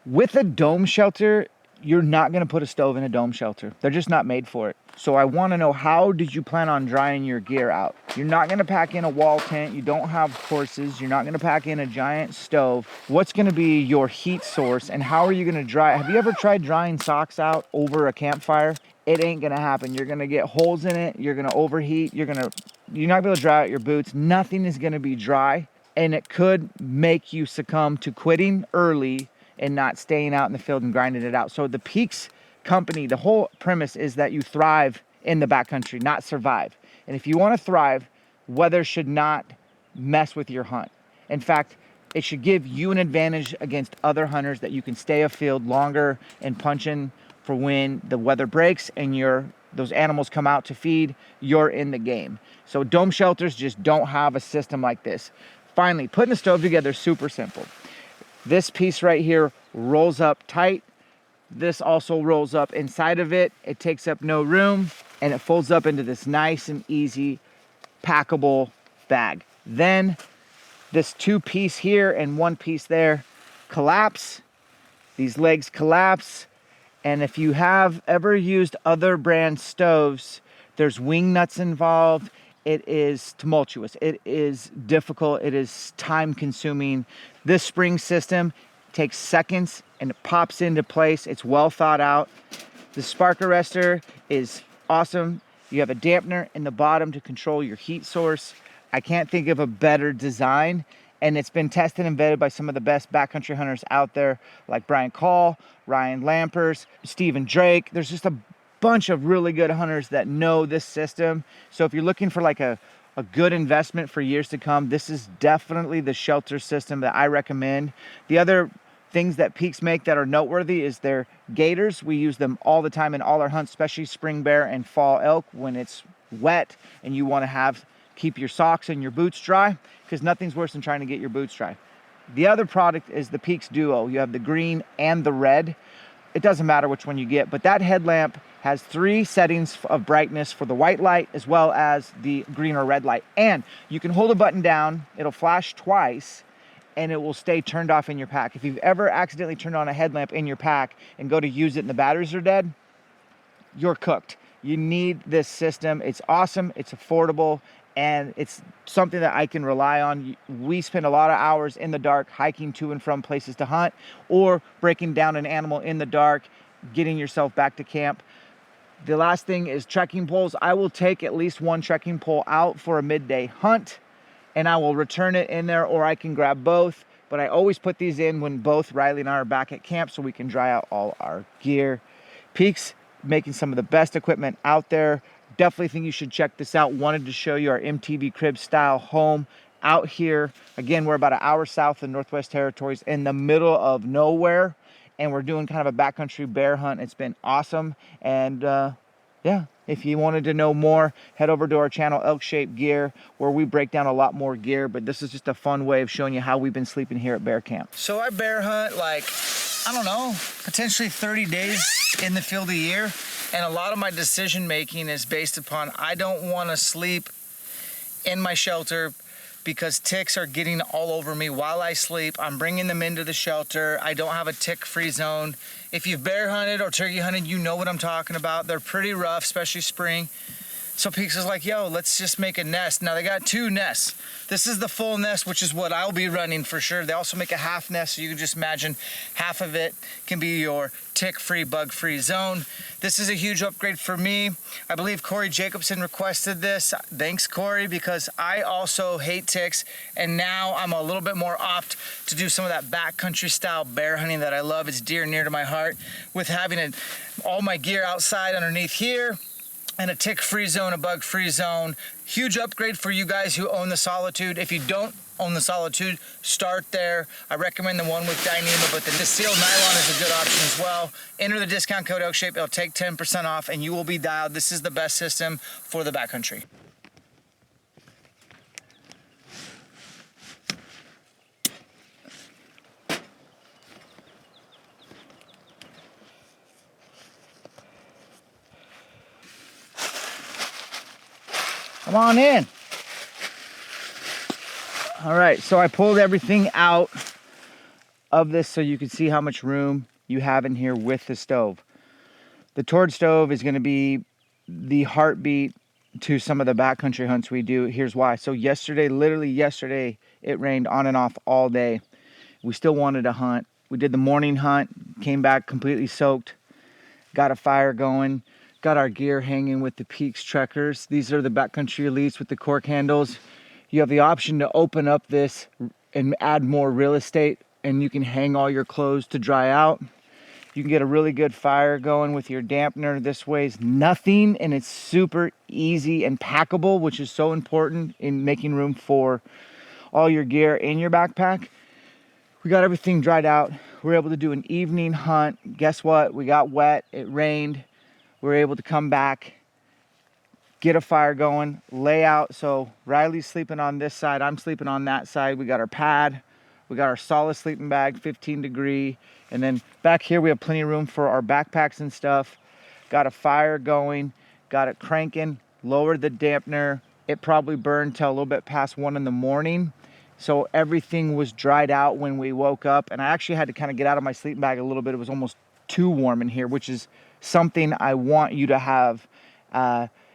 With a dome shelter, you're not gonna put a stove in a dome shelter. They're just not made for it. So I wanna know, how did you plan on drying your gear out? You're not gonna pack in a wall tent, you don't have horses, you're not gonna pack in a giant stove. What's gonna be your heat source, and how are you gonna dry? Have you ever tried drying socks out over a campfire? It ain't gonna happen. You're gonna get holes in it, you're gonna overheat, you're not gonna be able to dry out your boots. Nothing is gonna be dry, and it could make you succumb to quitting early and not staying out in the field and grinding it out. So the Peaks company, the whole premise is that you thrive in the backcountry, not survive. And if you want to thrive, weather should not mess with your hunt. In fact, it should give you an advantage against other hunters, that you can stay afield longer and punch in for when the weather breaks and those animals come out to feed, you're in the game. So dome shelters just don't have a system like this. Finally, putting the stove together is super simple. This piece right here rolls up tight. This also rolls up inside of it. It takes up no room, and it folds up into this nice and easy packable bag. Then this 2-piece here and 1 piece there collapse. These legs collapse. And if you have ever used other brand stoves, there's wing nuts involved. It is tumultuous. It is difficult. It is time consuming. This spring system takes seconds and it pops into place. It's well thought out. The spark arrestor is awesome. You have a dampener in the bottom to control your heat source. I can't think of a better design. And it's been tested and vetted by some of the best backcountry hunters out there, like Brian Call, Ryan Lampers, Stephen Drake. There's just a bunch of really good hunters that know this system. So if you're looking for like a good investment for years to come, this is definitely the shelter system that I recommend. The other things that Peaks make that are noteworthy is their gaiters. We use them all the time in all our hunts, especially spring bear and fall elk when it's wet and you want to keep your socks and your boots dry, because nothing's worse than trying to get your boots dry. The other product is the Peaks Duo. You have the green and the red. It doesn't matter which one you get, but that headlamp has 3 settings of brightness for the white light as well as the green or red light. And you can hold a button down, it'll flash twice, and it will stay turned off in your pack. If you've ever accidentally turned on a headlamp in your pack and go to use it and the batteries are dead, you're cooked. You need this system. It's awesome, it's affordable, and it's something that I can rely on. We spend a lot of hours in the dark hiking to and from places to hunt, or breaking down an animal in the dark, getting yourself back to camp. The last thing is trekking poles. I will take at least 1 trekking pole out for a midday hunt, and I will return it in there, or I can grab both. But I always put these in when both Riley and I are back at camp so we can dry out all our gear. Peaks making some of the best equipment out there. Definitely think you should check this out. Wanted to show you our MTV crib style home out here. Again, we're about an hour south of Northwest Territories in the middle of nowhere, and we're doing kind of a backcountry bear hunt. It's been awesome. And yeah, if you wanted to know more, head over to our channel, ELKSHAPE Gear, where we break down a lot more gear. But this is just a fun way of showing you how we've been sleeping here at bear camp. So I bear hunt like, I don't know, potentially 30 days in the field a year. And a lot of my decision making is based upon, I don't want to sleep in my shelter because ticks are getting all over me while I sleep. I'm bringing them into the shelter. I don't have a tick-free zone. If you've bear hunted or turkey hunted, you know what I'm talking about. They're pretty rough, especially spring. So Peaks is like, yo, let's just make a nest. Now they got 2 nests. This is the full nest, which is what I'll be running for sure. They also make a half nest, so you can just imagine half of it can be your tick-free, bug-free zone. This is a huge upgrade for me. I believe Corey Jacobson requested this. Thanks, Corey, because I also hate ticks, and now I'm a little bit more opt to do some of that backcountry style bear hunting that I love. It's dear and near to my heart, with having all my gear outside underneath here, and a tick-free zone, a bug-free zone. Huge upgrade for you guys who own the Solitude. If you don't own the Solitude, start there. I recommend the one with Dyneema, but the sealed nylon is a good option as well. Enter the discount code ELKSHAPE. It'll take 10% off, and you will be dialed. This is the best system for the backcountry. Come on in. All right, so I pulled everything out. of this so you can see how much room you have in here with the stove. The Tord stove is going to be the heartbeat to some of the backcountry hunts we do. Here's why. So yesterday, literally yesterday, it rained on and off all day. We still wanted to hunt. We did the morning hunt, came back completely soaked, got a fire going, got our gear hanging with the Peaks Trekkers. These are the backcountry elites with the cork handles. You have the option to open up this and add more real estate, and you can hang all your clothes to dry out. You can get a really good fire going with your dampener. This weighs nothing, and it's super easy and packable, which is so important in making room for all your gear in your backpack. We got everything dried out. We were able to do an evening hunt. Guess what? We got wet. It rained. We were able to come back, get a fire going, lay out. So Riley's sleeping on this side. I'm sleeping on that side. We got our pad. We got our solid sleeping bag, 15 degree. And then back here, we have plenty of room for our backpacks and stuff. Got a fire going, got it cranking, lowered the dampener. It probably burned till a little bit past 1 in the morning. So everything was dried out when we woke up. And I actually had to kind of get out of my sleeping bag a little bit. It was almost too warm in here, which is something I want you to have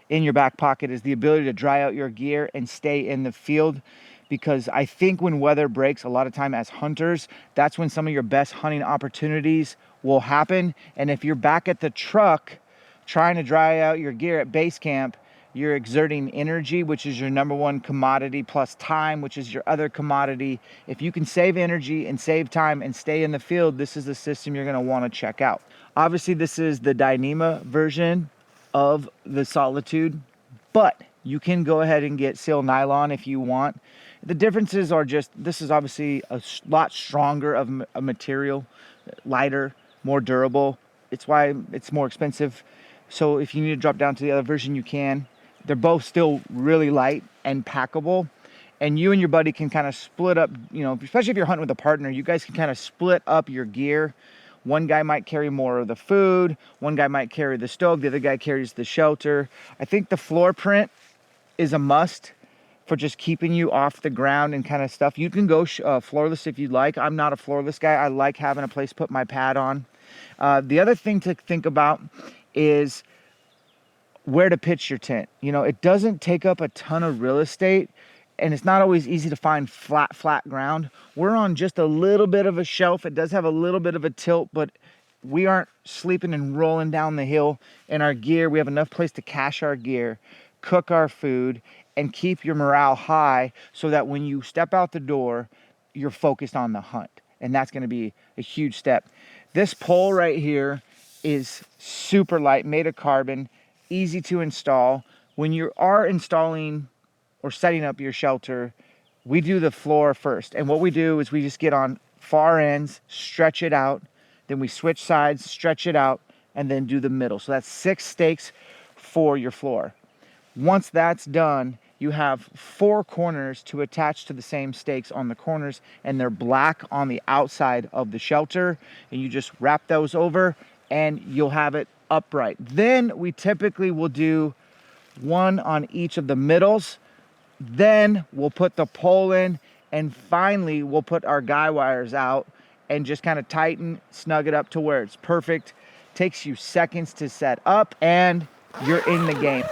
in your back pocket, is the ability to dry out your gear and stay in the field. Because I think when weather breaks, a lot of time as hunters, that's when some of your best hunting opportunities will happen. And if you're back at the truck trying to dry out your gear at base camp, you're exerting energy, which is your #1 commodity, plus time, which is your other commodity. If you can save energy and save time and stay in the field, this is the system you're gonna wanna check out. Obviously, this is the Dyneema version of the Solitude, but you can go ahead and get Seal Nylon if you want. The differences are just, this is obviously a lot stronger of a material, lighter, more durable. It's why it's more expensive. So if you need to drop down to the other version, you can. They're both still really light and packable. And you and your buddy can kind of split up, you know, especially if you're hunting with a partner, you guys can kind of split up your gear. One guy might carry more of the food. One guy might carry the stove. The other guy carries the shelter. I think the floor print is a must for just keeping you off the ground and kind of stuff. You can go floorless if you'd like. I'm not a floorless guy. I like having a place to put my pad on. The other thing to think about is where to pitch your tent. You know, it doesn't take up a ton of real estate, and it's not always easy to find flat ground. We're on just a little bit of a shelf. It does have a little bit of a tilt, but we aren't sleeping and rolling down the hill in our gear. We have enough place to cache our gear, cook our food, and keep your morale high so that when you step out the door, you're focused on the hunt. And that's gonna be a huge step. This pole right here is super light, made of carbon, easy to install. When you are installing or setting up your shelter, we do the floor first. And what we do is we just get on far ends, stretch it out, then we switch sides, stretch it out, and then do the middle. So that's 6 stakes for your floor. Once that's done, you have 4 corners to attach to the same stakes on the corners, and they're black on the outside of the shelter. And you just wrap those over and you'll have it upright. Then we typically will do 1 on each of the middles. Then we'll put the pole in, and finally we'll put our guy wires out and just kind of tighten, snug it up to where it's perfect. Takes you seconds to set up, and you're in the game.